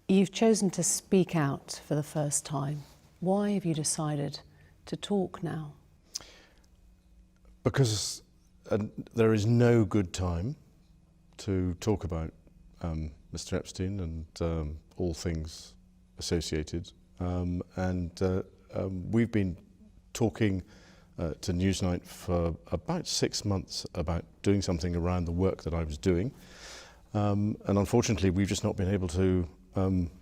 You've chosen to speak out for the first time. Why have you decided to talk now? Because there is no good time to talk about Mr. Epstein and all things associated. We've been talking to Newsnight for about 6 months about doing something around the work that I was doing. And unfortunately, we've just not been able to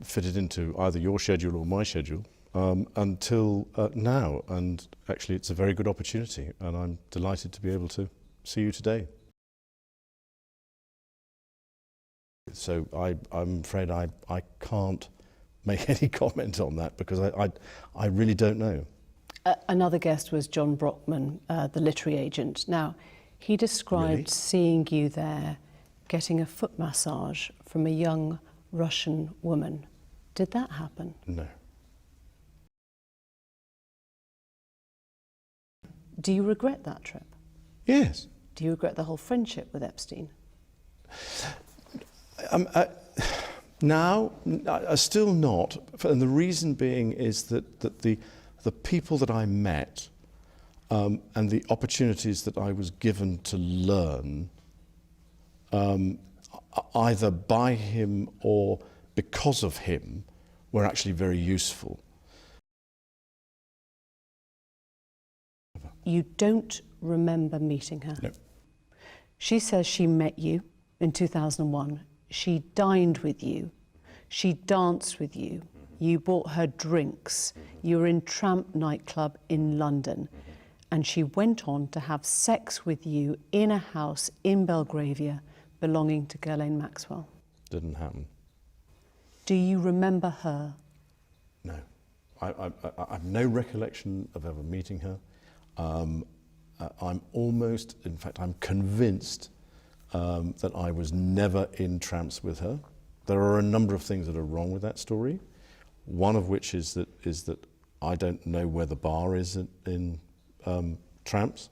fit it into either your schedule or my schedule until now. And actually, it's a very good opportunity, and I'm delighted to be able to see you today. So I'm afraid I can't make any comment on that because I really don't know. Another guest was John Brockman, the literary agent. Now, he described Really? seeing you there getting a foot massage from a young Russian woman. Did that happen? No. Do you regret that trip? Yes. Do you regret the whole friendship with Epstein? Now, still not, and the reason being is that the people that I met and the opportunities that I was given to learn, either by him or because of him, were actually very useful. You don't remember meeting her? No. She says she met you in 2001. She dined with you. She danced with you. You bought her drinks. You were in Tramp nightclub in London. And she went on to have sex with you in a house in Belgravia belonging to Ghislaine Maxwell. Didn't happen. Do you remember her? No. I have no recollection of ever meeting her. I'm almost, in fact, I'm convinced that I was never in Tramps with her. There are a number of things that are wrong with that story. One of which is that I don't know where the bar is in Tramps.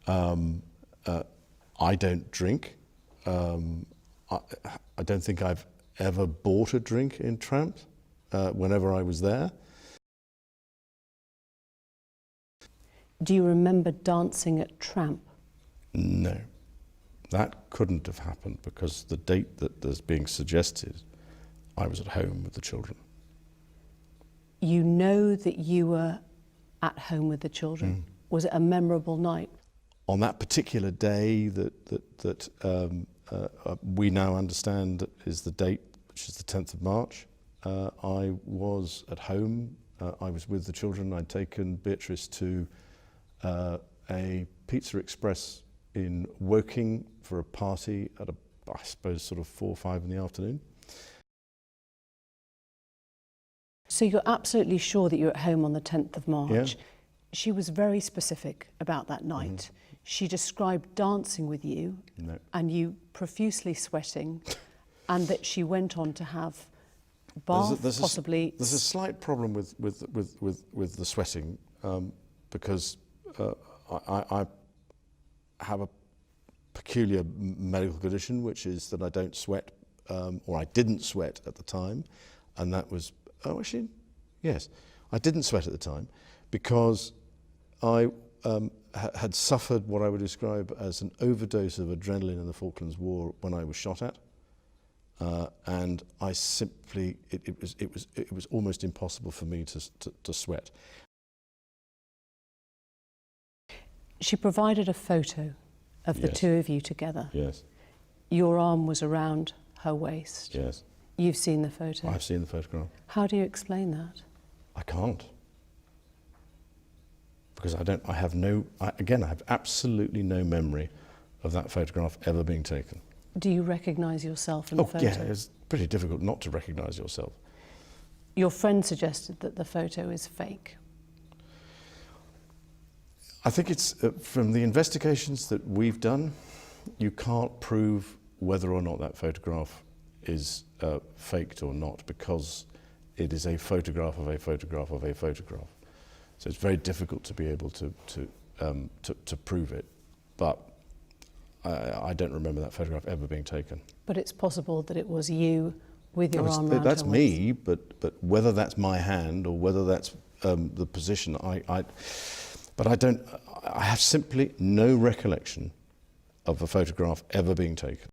I don't drink. I don't think I've ever bought a drink in Tramps whenever I was there. Do you remember dancing at Tramp? No. That couldn't have happened because the date that is being suggested, I was at home with the children. You know that you were at home with the children. Was it a memorable night? On that particular day that we now understand is the date, which is the 10th of March, I was at home. I was with the children. I'd taken Beatrice to a Pizza Express in Woking for a party at I suppose sort of 4 or 5 in the afternoon. So you're absolutely sure that you're at home on the 10th of March. Yeah. She was very specific about that night. She described dancing with you and you profusely sweating and that she went on to have bath, possibly. There's a slight problem with the sweating because I have a peculiar medical condition, which is that I don't sweat, or I didn't sweat at the time, and that was, oh actually, yes, I didn't sweat at the time because I had suffered what I would describe as an overdose of adrenaline in the Falklands War when I was shot at, and I simply, it was almost impossible for me to sweat. She provided a photo of the two of you together. Yes. Your arm was around her waist. Yes. You've seen the photo. I've seen the photograph. How do you explain that? I can't. Because I have absolutely no memory of that photograph ever being taken. Do you recognise yourself in the photo? Yeah, it's pretty difficult not to recognise yourself. Your friend suggested that the photo is fake. I think it's, from the investigations that we've done, you can't prove whether or not that photograph is faked or not because it is a photograph of a photograph of a photograph. So it's very difficult to be able to prove it. But I don't remember that photograph ever being taken. But it's possible that it was you with your arm around That's her waist. me, but whether that's my hand or whether that's the position, but I don't. I have simply no recollection of a photograph ever being taken.